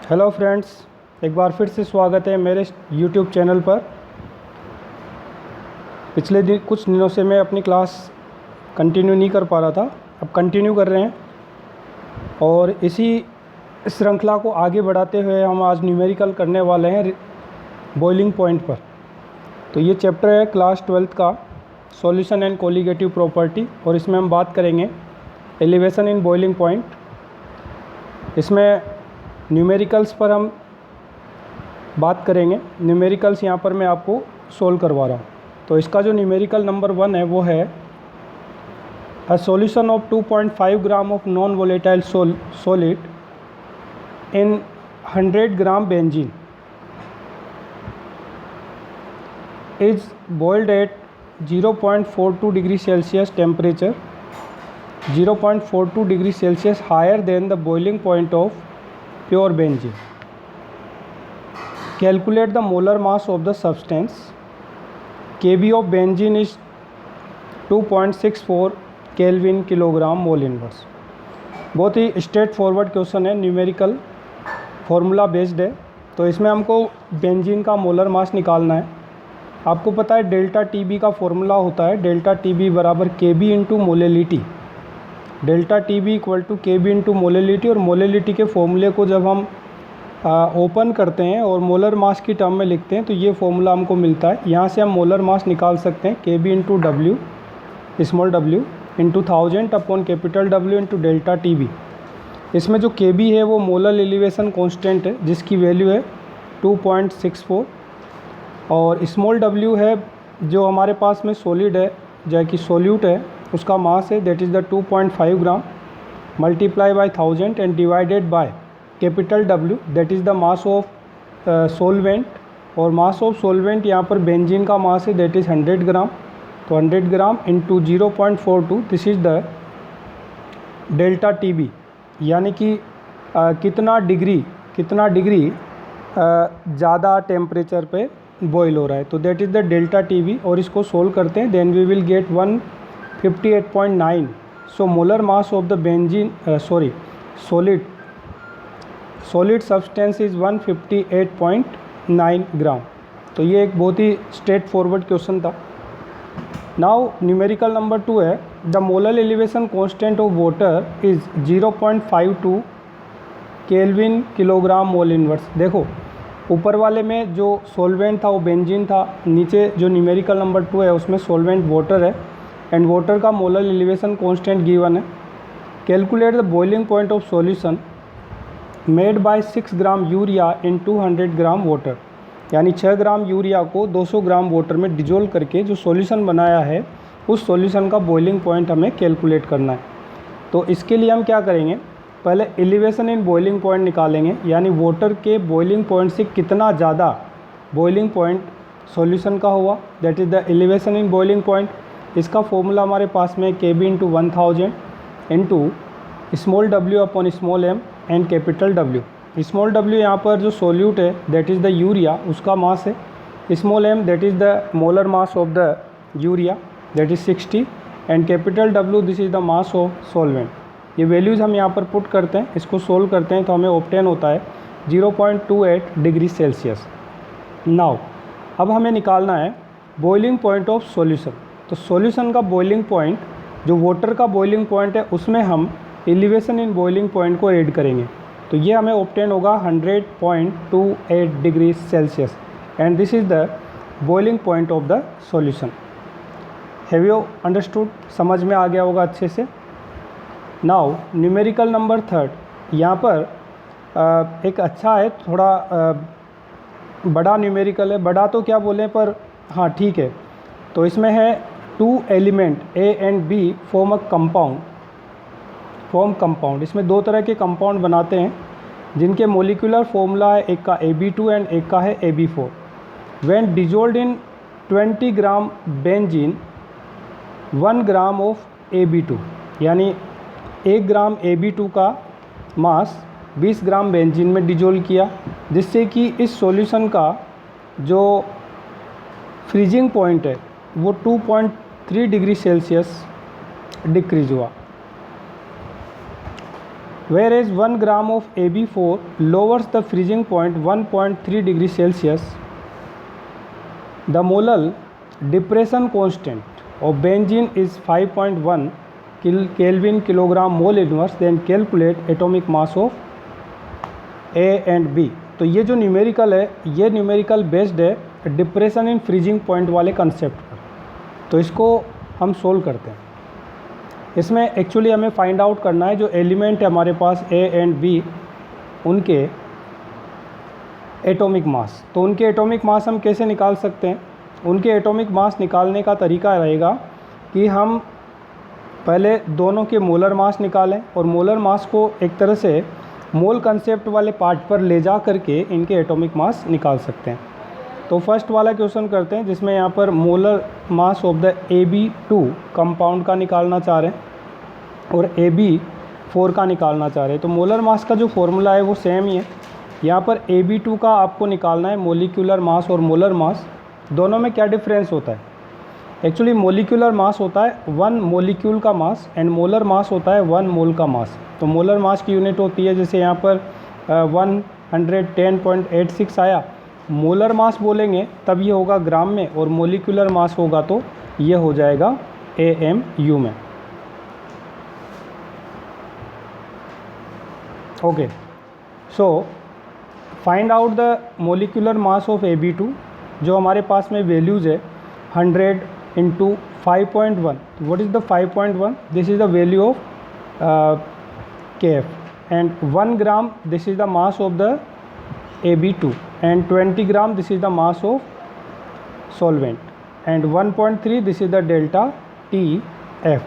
Hello friends, एक बार फिर से स्वागत है मेरे यूट्यूब चैनल पर। पिछले कुछ दिनों से मैं अपनी क्लास कंटिन्यू नहीं कर पा रहा था, अब कंटिन्यू कर रहे हैं और इसी श्रृंखला को आगे बढ़ाते हुए हम आज न्यूमेरिकल करने वाले हैं बॉइलिंग पॉइंट पर। तो ये चैप्टर है क्लास 12th का सॉल्यूशन एंड कोलिगेटिव प्रॉपर्टी और इसमें हम बात करेंगे एलिवेशन इन बॉइलिंग पॉइंट। इसमें न्यूमेरिकल्स पर हम बात करेंगे। न्यूमेरिकल्स यहाँ पर मैं आपको सोल्व करवा रहा हूँ। तो इसका जो न्यूमेरिकल नंबर 1 है वो है a solution of 2.5 gram of non volatile solid in 100 gram benzene is boiled at 0.42 degree celsius temperature, 0.42 degree celsius higher than the boiling point of pure benzene. Calculate the molar mass of the substance. Kb of benzene is 2.64 Kelvin kilogram mole inverse. बहुत ही straight forward question है, numerical formula based है। तो इसमें हमको benzene का molar mass निकालना है। आपको पता है डेल्टा टी बी का फॉर्मूला होता है डेल्टा टी बी बराबर K B into molality. Delta T B equal to K B into molality. और मोलेलिटी के फॉर्मूले को जब हम ओपन करते हैं और मोलर मास की टर्म में लिखते हैं तो ये फॉर्मूला हमको मिलता है। यहाँ से हम मोलर मास निकाल सकते हैं K B into W small W into 1000 upon capital W into delta T B. इसमें जो के बी है वो मोलर एलिवेशन कांस्टेंट है जिसकी वैल्यू है 2.64 और स्मॉल डब्ल्यू है जो हमारे पास में सॉलिड है जो कि सोल्यूट है उसका मास है that is the 2.5 gram multiply by 1000 and divided by capital W that is the mass of solvent. और मास ऑफ सोलवेंट यहाँ पर बेंजीन का मास है दैट इज़ 100 ग्राम। तो 100 gram into 0.42 this is the delta T B, यानी कि कितना degree ज़्यादा टेम्परेचर पे बॉयल हो रहा है। तो that is the delta T B और इसको सोल्व करते हैं then we will get 158.9। So molar mass of the benzene solid substance is 158.9 gram. तो ये एक बहुत ही स्ट्रेट फॉरवर्ड क्वेश्चन था। नाउ न्यूमेरिकल नंबर 2 है the molar elevation constant of water is 0.52 kelvin kilogram mole inverse. देखो ऊपर वाले में जो सॉल्वेंट था वो बेंजीन था, नीचे जो न्यूमेरिकल नंबर 2 है उसमें सॉल्वेंट वाटर है एंड वाटर का मोलर एलिवेशन कांस्टेंट गिवन है। Calculate the boiling point of solution made by 6 gram urea in 200 gram water, यानी 6 ग्राम यूरिया को 200 ग्राम वाटर में डिजोल्व करके जो सॉल्यूशन बनाया है उस सॉल्यूशन का बॉइलिंग पॉइंट हमें कैलकुलेट करना है। तो इसके लिए हम क्या करेंगे, पहले एलिवेशन इन बॉइलिंग पॉइंट निकालेंगे, यानी वाटर के बॉइलिंग पॉइंट से कितना ज़्यादा बॉइलिंग पॉइंट सॉल्यूशन का हुआ that is the elevation in boiling point. इसका फॉर्मूला हमारे पास में K B into 1000 into small W upon small M and capital W. Small W यहाँ पर जो सोल्यूट है दैट इज़ द यूरिया उसका मास है, small M that is the molar mass of the urea that is 60 and capital W this is the mass of solvent. ये values हम यहाँ पर पुट करते हैं, इसको सोल्व करते हैं तो हमें ऑब्टेन होता है 0.28 डिग्री सेल्सियस। नाउ अब हमें निकालना है बॉइलिंग पॉइंट ऑफ सॉल्यूशन। तो सॉल्यूशन का बॉइलिंग पॉइंट जो वाटर का बॉइलिंग पॉइंट है उसमें हम एलिवेशन इन बॉइलिंग पॉइंट को ऐड करेंगे। तो ये हमें ऑब्टेन होगा 100.28 degree Celsius and this is the boiling point of the solution. Have you understood? समझ में आ गया होगा अच्छे से। नाउ न्यूमेरिकल नंबर 3 यहाँ पर एक अच्छा है, थोड़ा बड़ा न्यूमेरिकल है। बड़ा तो क्या बोलें पर हाँ ठीक है। तो इसमें है 2 element A and B form a compound. इसमें 2 तरह के कंपाउंड बनाते हैं जिनके मोलिकुलर फॉर्मूला है, एक का AB2 एंड एक का है AB4। When dissolved in 20 gram benzene 1 gram of AB2, यानी 1 ग्राम AB2 का मास 20 ग्राम बेंजीन में डिजोल्व किया जिससे कि इस सॉल्यूशन का जो फ्रीजिंग पॉइंट है वो 2.3 डिग्री सेल्सियस डिक्रीज हुआ। whereas 1 gram of AB4 lowers the freezing point 1.3 degrees Celsius. The molar depression constant of benzene is 5.1 Kelvin kilogram mole inverse. Then calculate atomic mass of A and B. तो ये जो numerical है ये numerical based है depression in freezing point वाले concept पर, तो इसको हम सोल्व करते हैं। इसमें एक्चुअली हमें फाइंड आउट करना है जो एलिमेंट है हमारे पास ए एंड बी उनके एटॉमिक मास। तो उनके एटॉमिक मास हम कैसे निकाल सकते हैं? उनके एटॉमिक मास निकालने का तरीका रहेगा कि हम पहले दोनों के मोलर मास निकालें और मोलर मास को एक तरह से मोल कंसेप्ट वाले पार्ट पर ले जा करके इनके एटॉमिक मास निकाल सकते हैं। तो फर्स्ट वाला क्वेश्चन करते हैं जिसमें यहाँ पर molar mass of the AB2 compound का निकालना चाह रहे हैं और AB4 का निकालना चाह रहे हैं। तो मोलर मास का जो फॉर्मूला है वो सेम ही है। यहाँ पर AB2 का आपको निकालना है मोलिकुलर मास और मोलर मास, दोनों में क्या डिफरेंस होता है? एक्चुअली मोलिकुलर मास होता है 1 मोलिक्यूल का मास एंड मोलर मास होता है 1 मोल का मास। तो मोलर मास की यूनिट होती है, जैसे यहाँ पर 110.86 आया, मोलर मास बोलेंगे तब ये होगा ग्राम में और मोलिकुलर मास होगा तो ये हो जाएगा AMU में। Okay, so find out the molecular mass of AB2। जो हमारे पास में वैल्यूज़ है 100 into 5.1। What is the 5.1? This is the value of KF and 1 gram this is the mass of the AB2 and 20 gram this is the mass of solvent and 1.3 this is the delta TF।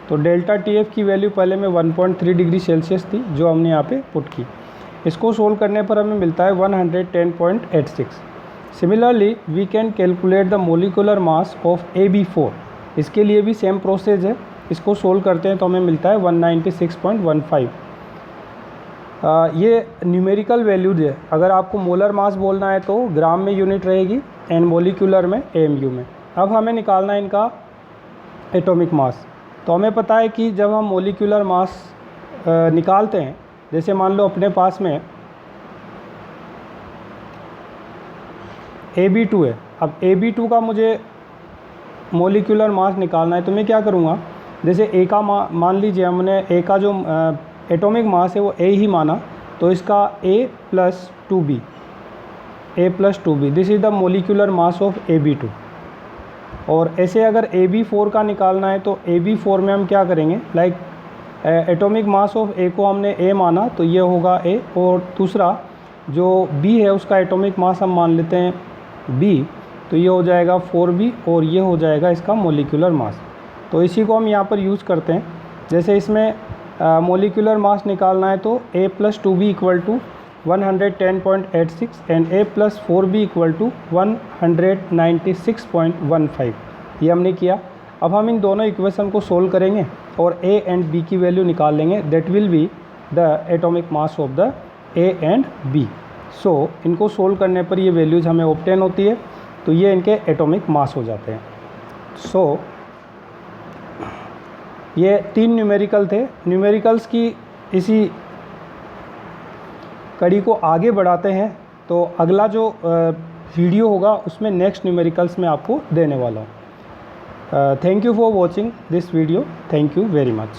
तो delta TF की value पहले में 1.3 degree Celsius थी जो हमने यहाँ पे put की। इसको सोल्व करने पर हमें मिलता है 110.86। Similarly we can calculate the molecular mass of AB4। इसके लिए भी सेम प्रोसेस है, इसको सोल्व करते हैं तो हमें मिलता है 196.15। ये न्यूमेरिकल वैल्यूज है। अगर आपको मोलर मास बोलना है तो ग्राम में यूनिट रहेगी एंड मोलिकुलर में AMU में। अब हमें निकालना है इनका एटॉमिक मास। तो हमें पता है कि जब हम मोलिकुलर मास निकालते हैं, जैसे मान लो अपने पास में AB2 है, अब AB2 का मुझे मोलिकुलर मास निकालना है तो मैं क्या करूँगा, जैसे A का मान लीजिए हमने A का जो एटॉमिक मास है वो A ही माना, तो इसका A+2B this is the molecular mass of AB2। और ऐसे अगर AB4 का निकालना है तो AB4 में हम क्या करेंगे, like atomic mass of A को हमने A माना तो ये होगा A, और दूसरा जो B है उसका एटॉमिक मास हम मान लेते हैं B, तो ये हो जाएगा 4B और ये हो जाएगा इसका मोलिकुलर मास। तो इसी को हम यहाँ पर यूज़ करते हैं। जैसे इसमें मोलिकुलर मास निकालना है तो A+2B equal to 110.86 and A+4B equal to 196.15। ये हमने किया। अब हम इन दोनों इक्वेशन को सोल्व करेंगे और A एंड B की वैल्यू निकाल लेंगे। That will be the atomic mass of the A and B। सो इनको सोल्व करने पर ये वैल्यूज़ हमें ऑब्टेन होती है, तो ये इनके एटॉमिक मास हो जाते हैं। सो ये 3 न्यूमेरिकल थे। न्यूमेरिकल्स की इसी कड़ी को आगे बढ़ाते हैं, तो अगला जो वीडियो होगा उसमें नेक्स्ट न्यूमेरिकल्स में आपको देने वाला हूँ। Thank you for watching this video. Thank you very much.